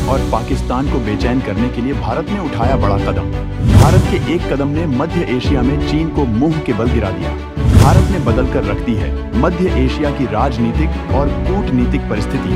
और पाकिस्तान को बेचैन करने के लिए भारत ने उठाया बड़ा कदम। भारत के एक कदम ने मध्य एशिया में चीन को मुंह के बल गिरा दिया। भारत ने बदल कर रख दी है मध्य एशिया की राजनीतिक और कूटनीतिक परिस्थिति।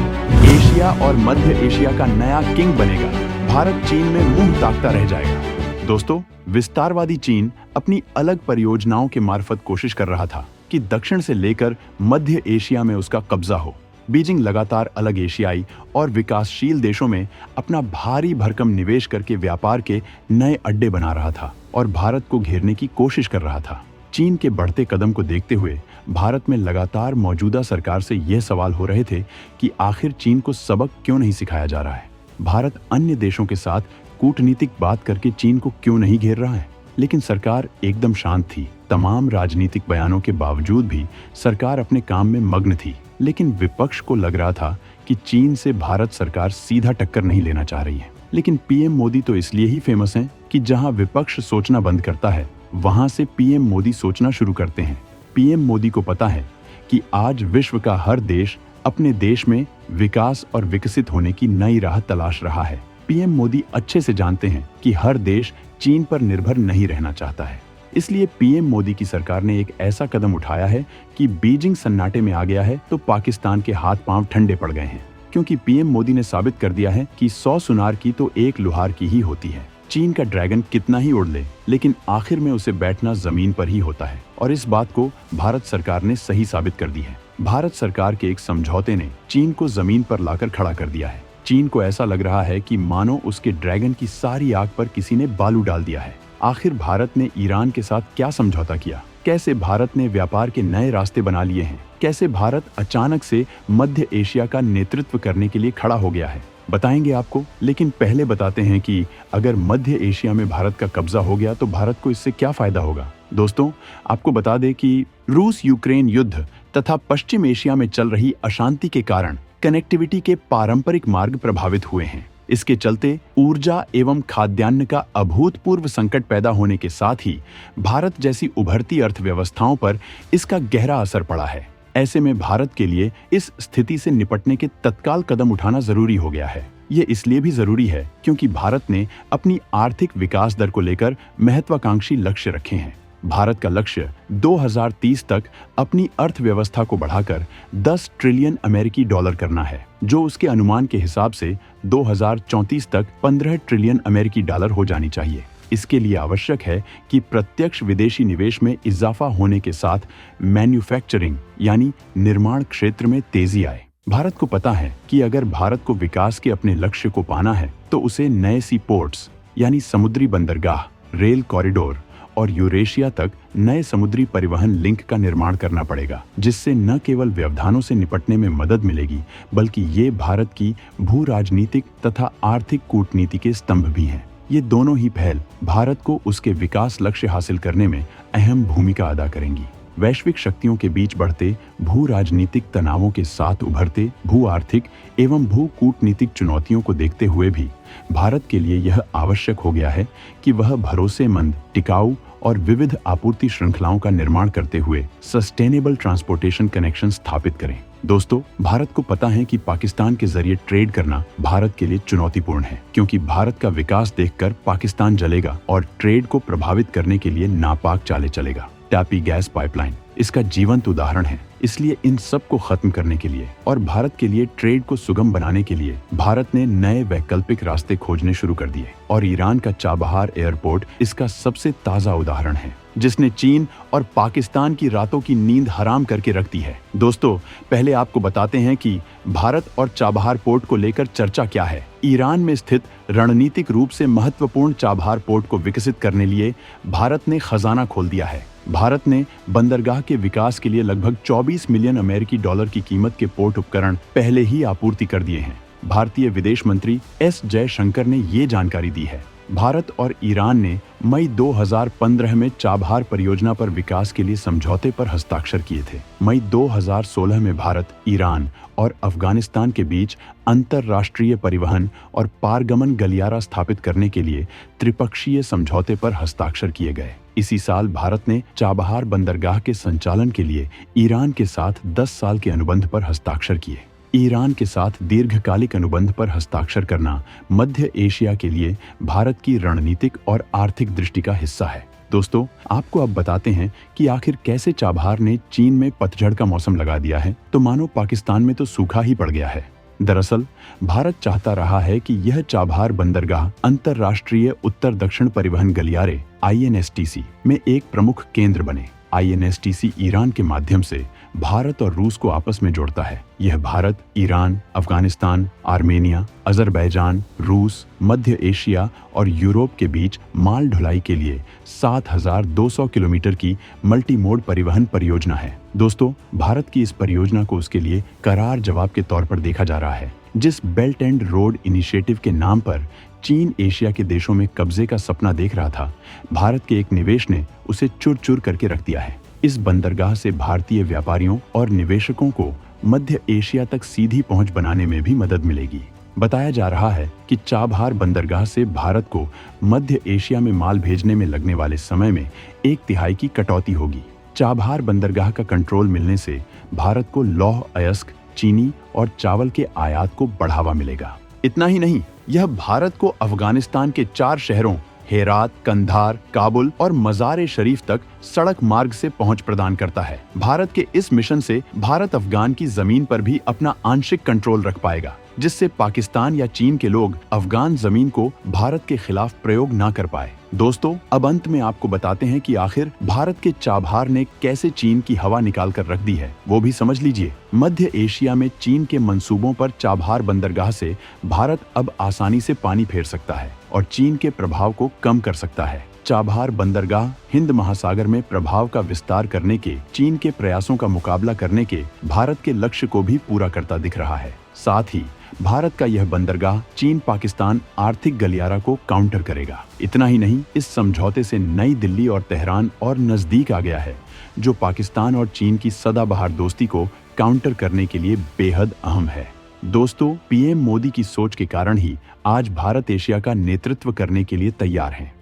एशिया और मध्य एशिया का नया किंग बनेगा। भारत चीन में मुंह ताकता रह जाएगा। दोस्तों, विस्तारवादी चीन अपनी अलग परियोजनाओं के मार्फत कोशिश कर रहा था कि दक्षिण से लेकर मध्य एशिया में उसका कब्जा हो। बीजिंग लगातार अलग एशियाई और विकासशील देशों में अपना भारी भरकम निवेश करके व्यापार के नए अड्डे बना रहा था और भारत को घेरने की कोशिश कर रहा था। चीन के बढ़ते कदम को देखते हुए भारत में लगातार मौजूदा सरकार से यह सवाल हो रहे थे कि आखिर चीन को सबक क्यों नहीं सिखाया जा रहा है। भारत अन्य देशों के साथ कूटनीतिक बात करके चीन को क्यों नहीं घेर रहा है। लेकिन सरकार एकदम शांत थी। तमाम राजनीतिक बयानों के बावजूद भी सरकार अपने काम में मग्न थी। लेकिन विपक्ष को लग रहा था कि चीन से भारत सरकार सीधा टक्कर नहीं लेना चाह रही है। लेकिन पीएम मोदी तो इसलिए ही फेमस हैं कि जहां विपक्ष सोचना बंद करता है, वहां से पीएम मोदी सोचना शुरू करते हैं। पीएम मोदी को पता है कि आज विश्व का हर देश अपने देश में विकास और विकसित होने की नई राह तलाश रहा है। पीएम मोदी अच्छे से जानते हैं कि हर देश चीन पर निर्भर नहीं रहना चाहता है। इसलिए पीएम मोदी की सरकार ने एक ऐसा कदम उठाया है कि बीजिंग सन्नाटे में आ गया है तो पाकिस्तान के हाथ पांव ठंडे पड़ गए हैं। क्योंकि पीएम मोदी ने साबित कर दिया है कि 100 सुनार की तो एक लुहार की ही होती है। चीन का ड्रैगन कितना ही उड़ ले, लेकिन आखिर में उसे बैठना जमीन पर ही होता है। और इस बात को भारत सरकार ने सही साबित कर दी है। भारत सरकार के एक समझौते ने चीन को जमीन पर लाकर खड़ा कर दिया है। चीन को ऐसा लग रहा है कि मानो उसके ड्रैगन की सारी आग पर किसी ने बालू डाल दिया है। आखिर भारत ने ईरान के साथ क्या समझौता किया? कैसे भारत ने व्यापार के नए रास्ते बना लिए हैं? कैसे भारत अचानक से मध्य एशिया का नेतृत्व करने के लिए खड़ा हो गया है? बताएंगे आपको। लेकिन पहले बताते हैं कि अगर मध्य एशिया में भारत का कब्जा हो गया तो भारत को इससे क्या फायदा होगा। दोस्तों, आपको बता दें कि रूस यूक्रेन युद्ध तथा पश्चिम एशिया में चल रही अशांति के कारण कनेक्टिविटी के पारंपरिक मार्ग प्रभावित हुए हैं। इसके चलते ऊर्जा एवं खाद्यान्न का अभूतपूर्व संकट पैदा होने के साथ ही भारत जैसी उभरती अर्थव्यवस्थाओं पर इसका गहरा असर पड़ा है। ऐसे में भारत के लिए इस स्थिति से निपटने के तत्काल कदम उठाना जरूरी हो गया है। ये इसलिए भी जरूरी है क्योंकि भारत ने अपनी आर्थिक विकास दर को लेकर महत्वाकांक्षी लक्ष्य रखे हैं। भारत का लक्ष्य 2030 तक अपनी अर्थव्यवस्था को बढ़ाकर 10 ट्रिलियन अमेरिकी डॉलर करना है, जो उसके अनुमान के हिसाब से 2034 तक 15 ट्रिलियन अमेरिकी डॉलर हो जानी चाहिए। इसके लिए आवश्यक है कि प्रत्यक्ष विदेशी निवेश में इजाफा होने के साथ मैन्युफैक्चरिंग यानी निर्माण क्षेत्र में तेजी आए। भारत को पता है कि अगर भारत को विकास के अपने लक्ष्य को पाना है तो उसे नए सी पोर्ट्स यानी समुद्री बंदरगाह, रेल कॉरिडोर और यूरेशिया तक नए समुद्री परिवहन लिंक का निर्माण करना पड़ेगा, जिससे न केवल व्यवधानों से निपटने में मदद मिलेगी बल्कि ये भारत की भू राजनीतिक तथा आर्थिक कूटनीति के स्तंभ भी हैं। ये दोनों ही पहल भारत को उसके विकास लक्ष्य हासिल करने में अहम भूमिका अदा करेंगी। वैश्विक शक्तियों के बीच बढ़ते भू राजनीतिक तनावों के साथ उभरते भू आर्थिक एवं भू कूटनीतिक चुनौतियों को देखते हुए भी भारत के लिए यह आवश्यक हो गया है कि वह भरोसेमंद, टिकाऊ और विविध आपूर्ति श्रृंखलाओं का निर्माण करते हुए सस्टेनेबल ट्रांसपोर्टेशन कनेक्शन स्थापित करें। दोस्तों, भारत को पता है कि पाकिस्तान के जरिए ट्रेड करना भारत के लिए चुनौतीपूर्ण है, क्योंकि भारत का विकास देखकर पाकिस्तान जलेगा और ट्रेड को प्रभावित करने के लिए नापाक चालें चलेगा। टैपी गैस पाइपलाइन इसका जीवंत उदाहरण है। इसलिए इन सब को खत्म करने के लिए और भारत के लिए ट्रेड को सुगम बनाने के लिए भारत ने नए वैकल्पिक रास्ते खोजने शुरू कर दिए और ईरान का चाबहार एयरपोर्ट इसका सबसे ताजा उदाहरण है, जिसने चीन और पाकिस्तान की रातों की नींद हराम करके रख दी है। दोस्तों, पहले आपको बताते हैं कि भारत और चाबहार पोर्ट को लेकर चर्चा क्या है। ईरान में स्थित रणनीतिक रूप से महत्वपूर्ण चाबहार पोर्ट को विकसित करने लिए भारत ने खजाना खोल दिया है। भारत ने बंदरगाह के विकास के लिए लगभग 24 मिलियन अमेरिकी डॉलर की कीमत के पोर्ट उपकरण पहले ही आपूर्ति कर दिए हैं। भारतीय विदेश मंत्री एस जयशंकर ने ये जानकारी दी है। भारत और ईरान ने मई 2015 में चाबहार परियोजना पर विकास के लिए समझौते पर हस्ताक्षर किए थे। मई 2016 में भारत, ईरान और अफगानिस्तान के बीच अंतरराष्ट्रीय परिवहन और पारगमन गलियारा स्थापित करने के लिए त्रिपक्षीय समझौते पर हस्ताक्षर किए गए। इसी साल भारत ने चाबहार बंदरगाह के संचालन के लिए ईरान के साथ 10 साल के अनुबंध पर हस्ताक्षर किए। ईरान के साथ दीर्घकालिक अनुबंध पर हस्ताक्षर करना मध्य एशिया के लिए भारत की रणनीतिक और आर्थिक दृष्टि का हिस्सा है। दोस्तों, आपको अब बताते हैं कि आखिर कैसे चाबहार ने चीन में पतझड़ का मौसम लगा दिया है, तो मानो पाकिस्तान में तो सूखा ही पड़ गया है। दरअसल भारत चाहता रहा है कि यह चाबहार बंदरगाह अंतरराष्ट्रीय उत्तर दक्षिण परिवहन गलियारे INSTC में एक प्रमुख केंद्र बने। INSTC ईरान के माध्यम से भारत और रूस को आपस में जोड़ता है। यह Bharat, Iran, Afghanistan, Armenia, Azerbaijan, रूस, मध्य एशिया और यूरोप के बीच माल ढुलाई के लिए 7,200 किलोमीटर की मल्टी मोड परिवहन परियोजना है। दोस्तों, भारत की इस परियोजना को उसके लिए करार जवाब के तौर पर देखा जा रहा है। जिस बेल्ट एंड रोड इनिशिएटिव के नाम पर चीन एशिया के देशों में कब्जे का सपना देख रहा था, भारत के एक निवेश ने उसे चुर चुर करके रख दिया है। इस बंदरगाह से भारतीय व्यापारियों और निवेशकों को मध्य एशिया तक सीधी पहुंच बनाने में भी मदद मिलेगी। बताया जा रहा है कि चाबहार बंदरगाह से भारत को मध्य एशिया में माल भेजने में लगने वाले समय में 1/3 की कटौती होगी। चाबहार बंदरगाह का कंट्रोल मिलने से भारत को लौह अयस्क, चीनी और चावल के आयात को बढ़ावा मिलेगा। इतना ही नहीं, यह भारत को अफगानिस्तान के 4 शहरों हेरात, कंधार, काबुल और मज़ार-ए शरीफ तक सड़क मार्ग से पहुंच प्रदान करता है। भारत के इस मिशन से भारत अफगान की जमीन पर भी अपना आंशिक कंट्रोल रख पाएगा, जिससे पाकिस्तान या चीन के लोग अफगान जमीन को भारत के खिलाफ प्रयोग न कर पाए। दोस्तों, अब अंत में आपको बताते हैं कि आखिर भारत के चाबहार ने कैसे चीन की हवा निकाल कर रख दी है, वो भी समझ लीजिए। मध्य एशिया में चीन के मंसूबों पर चाबहार बंदरगाह से भारत अब आसानी से पानी फेर सकता है और चीन के प्रभाव को कम कर सकता है। चाबहार बंदरगाह हिंद महासागर में प्रभाव का विस्तार करने के चीन के प्रयासों का मुकाबला करने के भारत के लक्ष्य को भी पूरा करता दिख रहा है। साथ ही भारत का यह बंदरगाह चीन पाकिस्तान आर्थिक गलियारा को काउंटर करेगा। इतना ही नहीं, इस समझौते से नई दिल्ली और तेहरान और नजदीक आ गया है, जो पाकिस्तान और चीन की सदाबहार दोस्ती को काउंटर करने के लिए बेहद अहम है। दोस्तों, PM मोदी की सोच के कारण ही आज भारत एशिया का नेतृत्व करने के लिए तैयार है।